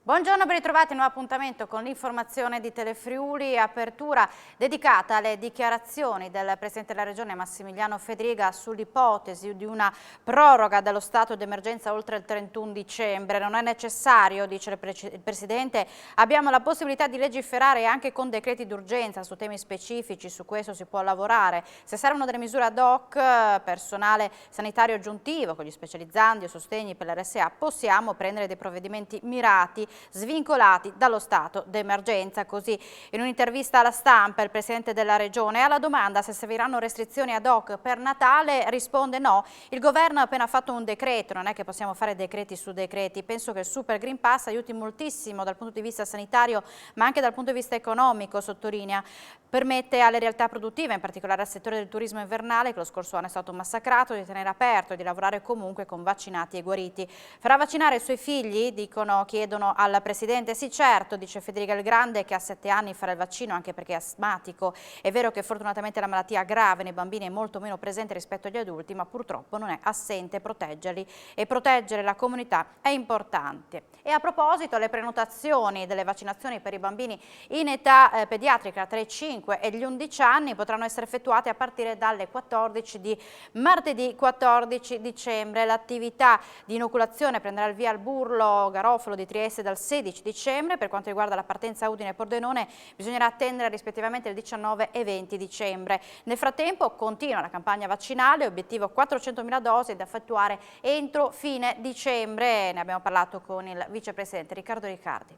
Buongiorno, ben ritrovati, nuovo appuntamento con l'informazione di Telefriuli, apertura dedicata alle dichiarazioni del Presidente della Regione Massimiliano Fedriga sull'ipotesi di una proroga dello stato d'emergenza oltre il 31 dicembre. Non è necessario, dice il Presidente, abbiamo la possibilità di legiferare anche con decreti d'urgenza su temi specifici, su questo si può lavorare. Se servono delle misure ad hoc, personale sanitario aggiuntivo con gli specializzandi o sostegni per l'RSA, possiamo prendere dei provvedimenti mirati svincolati dallo stato d'emergenza. Così in un'intervista alla Stampa il Presidente della Regione alla domanda se serviranno restrizioni ad hoc per Natale risponde no, il governo ha appena fatto un decreto, non è che possiamo fare decreti su decreti, penso che il Super Green Pass aiuti moltissimo dal punto di vista sanitario ma anche dal punto di vista economico, sottolinea, permette alle realtà produttive, in particolare al settore del turismo invernale che lo scorso anno è stato massacrato, di tenere aperto e di lavorare comunque con vaccinati e guariti. Farà vaccinare i suoi figli? Chiedono al Presidente. Sì, certo, dice Federica il Grande, che a 7 anni farà il vaccino anche perché è asmatico. È vero che fortunatamente la malattia grave nei bambini è molto meno presente rispetto agli adulti, ma purtroppo non è assente. Proteggerli e proteggere la comunità è importante. E a proposito, le prenotazioni delle vaccinazioni per i bambini in età pediatrica tra i 5 e gli 11 anni potranno essere effettuate a partire dalle 14 di martedì 14 dicembre. L'attività di inoculazione prenderà il via al Burlo Garofalo di Trieste dal 16 dicembre. Per quanto riguarda la partenza Udine e Pordenone bisognerà attendere rispettivamente il 19 e 20 dicembre. Nel frattempo continua la campagna vaccinale, obiettivo 400.000 dosi da effettuare entro fine dicembre. Ne abbiamo parlato con il vicepresidente Riccardo Riccardi.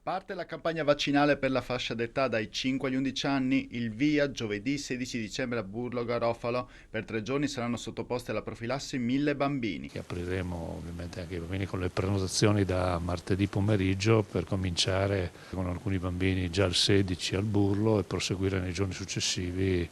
Parte la campagna vaccinale per la fascia d'età dai 5 agli 11 anni, il via giovedì 16 dicembre a Burlo Garofalo. Per 3 giorni saranno sottoposti alla profilassi 1000 bambini. Apriremo ovviamente anche i bambini con le prenotazioni da martedì pomeriggio per cominciare con alcuni bambini già il 16 al Burlo e proseguire nei giorni successivi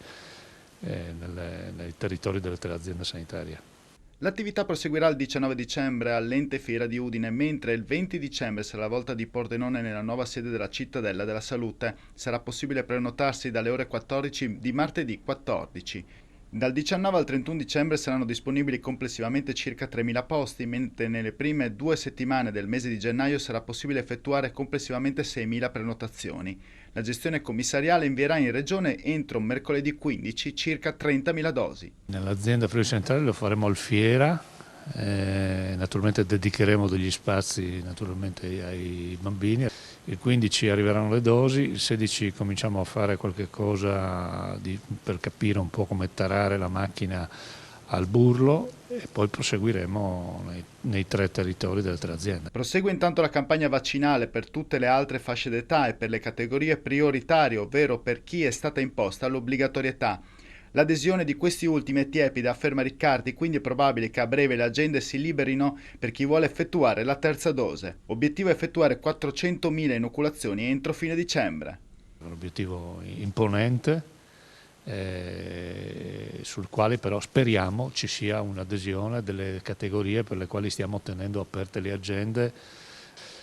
nei territori delle 3 aziende sanitarie. L'attività proseguirà il 19 dicembre all'Ente Fiera di Udine, mentre il 20 dicembre sarà la volta di Pordenone nella nuova sede della Cittadella della Salute. Sarà possibile prenotarsi dalle ore 14 di martedì 14. Dal 19 al 31 dicembre saranno disponibili complessivamente circa 3.000 posti, mentre nelle prime 2 settimane del mese di gennaio sarà possibile effettuare complessivamente 6.000 prenotazioni. La gestione commissariale invierà in regione entro mercoledì 15 circa 30.000 dosi. Nell'azienda Friuli Centrale lo faremo al Fiera, naturalmente dedicheremo degli spazi ai bambini. Il 15 arriveranno le dosi, il 16 cominciamo a fare qualche cosa per capire un po' come tarare la macchina al Burlo e poi proseguiremo nei 3 territori delle 3 aziende. Prosegue intanto la campagna vaccinale per tutte le altre fasce d'età e per le categorie prioritarie, ovvero per chi è stata imposta l'obbligatorietà. L'adesione di questi ultimi è tiepida, afferma Riccardi, quindi è probabile che a breve le agende si liberino per chi vuole effettuare la terza dose. Obiettivo è effettuare 400.000 inoculazioni entro fine dicembre. Un obiettivo imponente, sul quale però speriamo ci sia un'adesione delle categorie per le quali stiamo tenendo aperte le agende.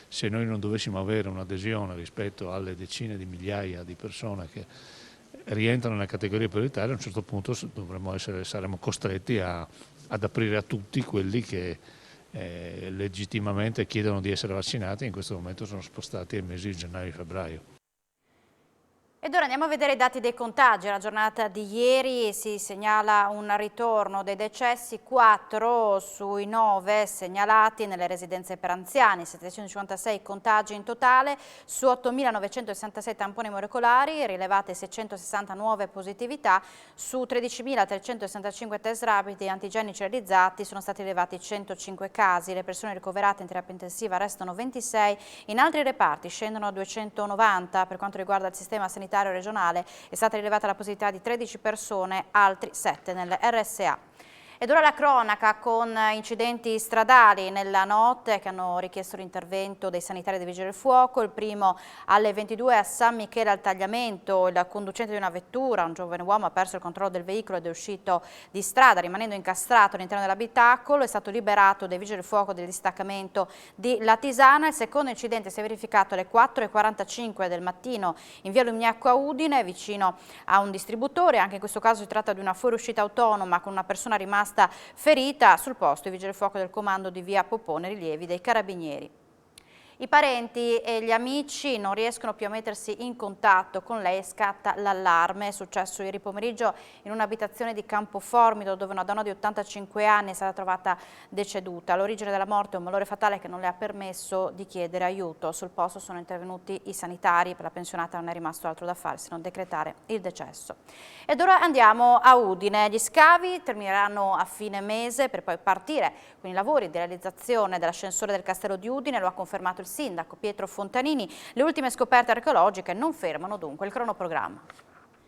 Se noi non dovessimo avere un'adesione rispetto alle decine di migliaia di persone che rientrano nella categoria prioritaria, a un certo punto saremo costretti ad aprire a tutti quelli che legittimamente chiedono di essere vaccinati e in questo momento sono spostati ai mesi di gennaio e febbraio. Ed ora andiamo a vedere i dati dei contagi. La giornata di ieri si segnala un ritorno dei decessi, 4 sui 9 segnalati nelle residenze per anziani, 756 contagi in totale, su 8.966 tamponi molecolari, rilevate 660 nuove positività, su 13.365 test rapidi antigenici realizzati sono stati rilevati 105 casi. Le persone ricoverate in terapia intensiva restano 26, in altri reparti scendono a 290. Per quanto riguarda il sistema sanitario regionale è stata rilevata la positività di 13 persone, altri 7 nel RSA. Ed ora la cronaca con incidenti stradali nella notte che hanno richiesto l'intervento dei sanitari dei Vigili del Fuoco. Il primo alle 22 a San Michele al Tagliamento, il conducente di una vettura, un giovane uomo, ha perso il controllo del veicolo ed è uscito di strada rimanendo incastrato all'interno dell'abitacolo, è stato liberato dai Vigili del Fuoco del distaccamento di Latisana. Il secondo incidente si è verificato alle 4:45 del mattino in via Lumignacco a Udine, vicino a un distributore. Anche in questo caso si tratta di una fuoriuscita autonoma con una persona rimasta ferita. Sul posto i Vigili del Fuoco del comando di via Popone, rilievi dei Carabinieri. I parenti e gli amici non riescono più a mettersi in contatto con lei e scatta l'allarme. È successo ieri pomeriggio in un'abitazione di Campoformido dove una donna di 85 anni è stata trovata deceduta. L'origine della morte è un malore fatale che non le ha permesso di chiedere aiuto. Sul posto sono intervenuti i sanitari, per la pensionata non è rimasto altro da fare se non decretare il decesso. Ed ora andiamo a Udine. Gli scavi termineranno a fine mese per poi partire con i lavori di realizzazione dell'ascensore del Castello di Udine, lo ha confermato il sindaco Pietro Fontanini. Le ultime scoperte archeologiche non fermano dunque il cronoprogramma.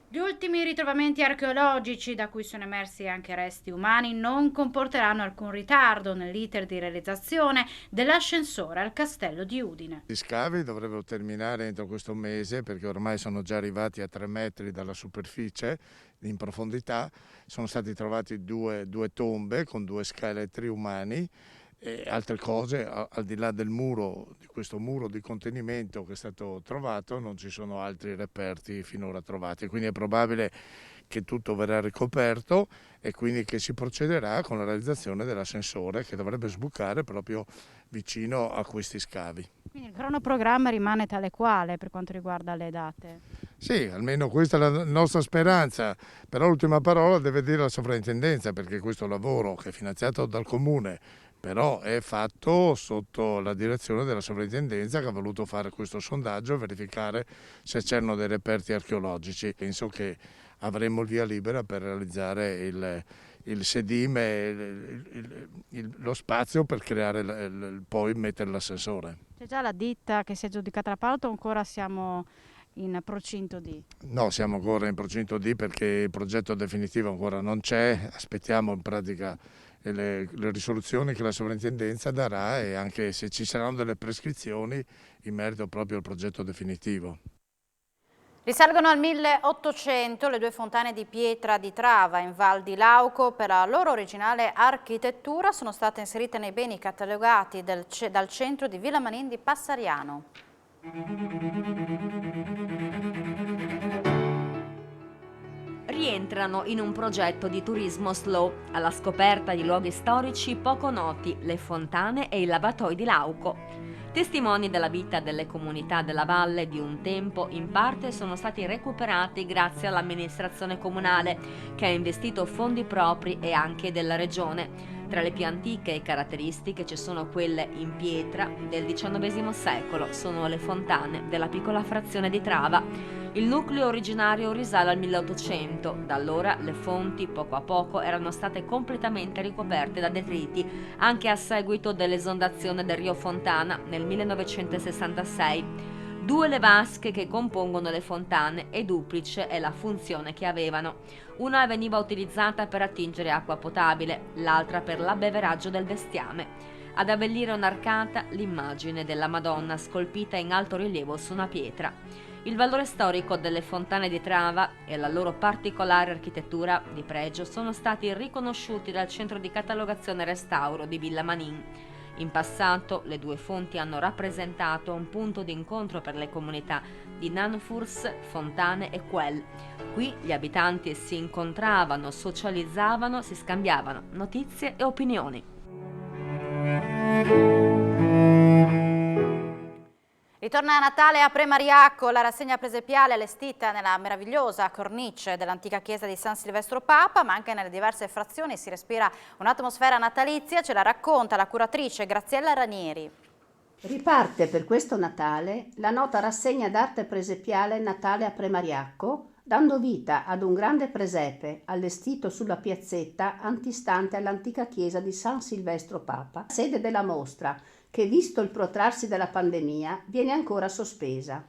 Gli ultimi ritrovamenti archeologici, da cui sono emersi anche resti umani, non comporteranno alcun ritardo nell'iter di realizzazione dell'ascensore al Castello di Udine. Gli scavi dovrebbero terminare entro questo mese perché ormai sono già arrivati a 3 metri dalla superficie in profondità. Sono stati trovati due tombe con 2 scheletri umani e altre cose. Al di là del muro, di questo muro di contenimento che è stato trovato, non ci sono altri reperti finora trovati, quindi è probabile che tutto verrà ricoperto e quindi che si procederà con la realizzazione dell'ascensore che dovrebbe sbucare proprio vicino a questi scavi. Quindi il cronoprogramma rimane tale quale per quanto riguarda le date? Sì, almeno questa è la nostra speranza, però l'ultima parola deve dire la sovrintendenza, perché questo lavoro che è finanziato dal comune però è fatto sotto la direzione della sovrintendenza che ha voluto fare questo sondaggio e verificare se c'erano dei reperti archeologici. Penso che avremo il via libera per realizzare il sedime, lo spazio per creare poi mettere l'ascensore. C'è già la ditta che si è aggiudicata l'appalto o ancora siamo in procinto di? No, siamo ancora in procinto di perché il progetto definitivo ancora non c'è, aspettiamo in pratica le risoluzioni che la sovrintendenza darà e anche se ci saranno delle prescrizioni in merito proprio al progetto definitivo. Risalgono al 1800 le 2 fontane di pietra di Trava in Val di Lauco. Per la loro originale architettura sono state inserite nei beni catalogati dal centro di Villa Manin di Passariano. Rientrano in un progetto di turismo slow, alla scoperta di luoghi storici poco noti, le fontane e i lavatoi di Lauco. Testimoni della vita delle comunità della valle di un tempo, in parte sono stati recuperati grazie all'amministrazione comunale, che ha investito fondi propri e anche della regione. Tra le più antiche caratteristiche ci sono quelle in pietra del XIX secolo, sono le fontane della piccola frazione di Trava. Il nucleo originario risale al 1800, da allora le fonti poco a poco erano state completamente ricoperte da detriti, anche a seguito dell'esondazione del Rio Fontana nel 1966. 2 le vasche che compongono le fontane e duplice è la funzione che avevano. Una veniva utilizzata per attingere acqua potabile, l'altra per l'abbeveraggio del bestiame. Ad abbellire un'arcata l'immagine della Madonna scolpita in alto rilievo su una pietra. Il valore storico delle fontane di Trava e la loro particolare architettura di pregio sono stati riconosciuti dal Centro di Catalogazione e Restauro di Villa Manin. In passato le 2 fonti hanno rappresentato un punto di incontro per le comunità di Nanfurs, Fontane e Quel. Qui gli abitanti si incontravano, socializzavano, si scambiavano notizie e opinioni. Ritorna a Natale a Premariacco, la rassegna presepiale allestita nella meravigliosa cornice dell'antica chiesa di San Silvestro Papa, ma anche nelle diverse frazioni si respira un'atmosfera natalizia, ce la racconta la curatrice Graziella Ranieri. Riparte per questo Natale la nota rassegna d'arte presepiale Natale a Premariacco, dando vita ad un grande presepe allestito sulla piazzetta antistante all'antica chiesa di San Silvestro Papa, sede della mostra, che visto il protrarsi della pandemia viene ancora sospesa.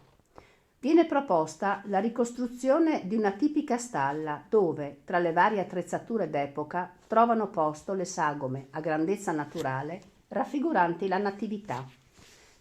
Viene proposta la ricostruzione di una tipica stalla dove, tra le varie attrezzature d'epoca, trovano posto le sagome a grandezza naturale raffiguranti la Natività.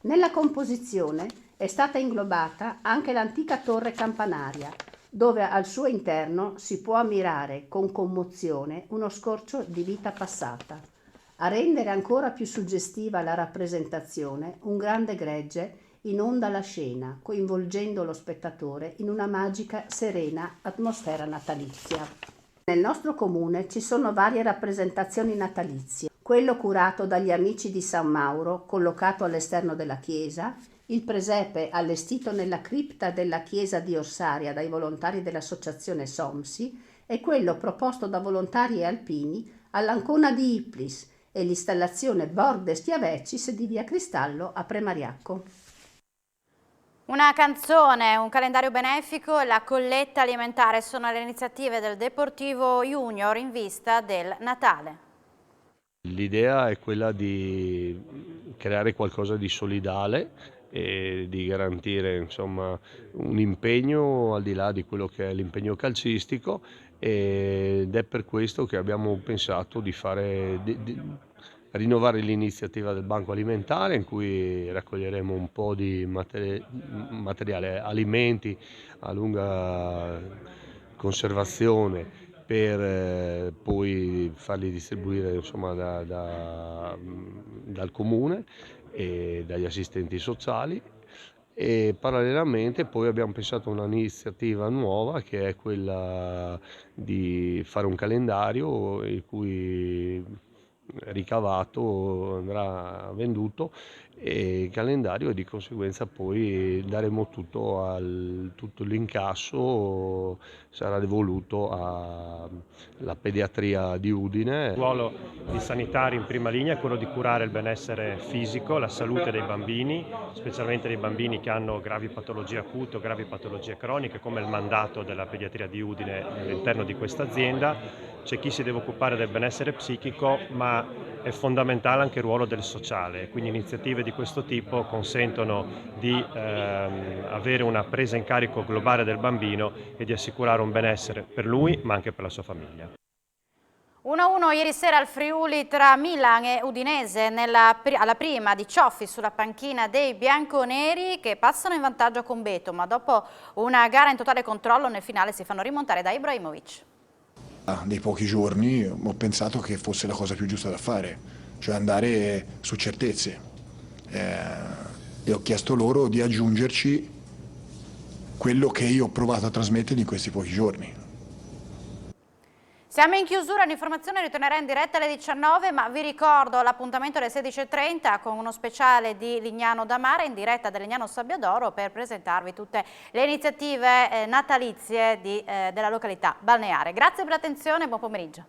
Nella composizione è stata inglobata anche l'antica torre campanaria, dove al suo interno si può ammirare con commozione uno scorcio di vita passata. A rendere ancora più suggestiva la rappresentazione, un grande gregge inonda la scena, coinvolgendo lo spettatore in una magica, serena atmosfera natalizia. Nel nostro comune ci sono varie rappresentazioni natalizie, quello curato dagli Amici di San Mauro, collocato all'esterno della chiesa, il presepe allestito nella cripta della chiesa di Ossaria dai volontari dell'associazione Somsi e quello proposto da volontari e alpini all'Ancona di Iplis e l'installazione Bordes Diavecis di Via Cristallo a Premariacco. Una canzone, un calendario benefico e la colletta alimentare sono le iniziative del Deportivo Junior in vista del Natale. L'idea è quella di creare qualcosa di solidale e di garantire, insomma, un impegno al di là di quello che è l'impegno calcistico, ed è per questo che abbiamo pensato di rinnovare l'iniziativa del banco alimentare, in cui raccoglieremo un po' di materiale, alimenti a lunga conservazione, per poi farli distribuire, insomma, dal comune e dagli assistenti sociali. E parallelamente poi abbiamo pensato a un'iniziativa nuova, che è quella di fare un calendario il cui ricavato andrà venduto, e il calendario, e di conseguenza poi daremo tutto l'incasso sarà devoluto alla pediatria di Udine. Il ruolo di sanitari in prima linea è quello di curare il benessere fisico, la salute dei bambini, specialmente dei bambini che hanno gravi patologie acute o gravi patologie croniche, come il mandato della pediatria di Udine all'interno di questa azienda. C'è chi si deve occupare del benessere psichico, ma è fondamentale anche il ruolo del sociale, quindi iniziative di questo tipo consentono di avere una presa in carico globale del bambino e di assicurare un benessere per lui ma anche per la sua famiglia. 1-1 ieri sera al Friuli tra Milan e Udinese alla prima di Cioffi sulla panchina dei bianconeri, che passano in vantaggio con Beto, ma dopo una gara in totale controllo nel finale si fanno rimontare da Ibrahimovic. Dei pochi giorni ho pensato che fosse la cosa più giusta da fare, cioè andare su certezze, e ho chiesto loro di aggiungerci quello che io ho provato a trasmettere in questi pochi giorni. Siamo in chiusura, l'informazione ritornerà in diretta alle 19, ma vi ricordo l'appuntamento alle 16:30 con uno speciale di Lignano da Mare in diretta da Lignano Sabbiadoro, per presentarvi tutte le iniziative natalizie della località balneare. Grazie per l'attenzione e buon pomeriggio.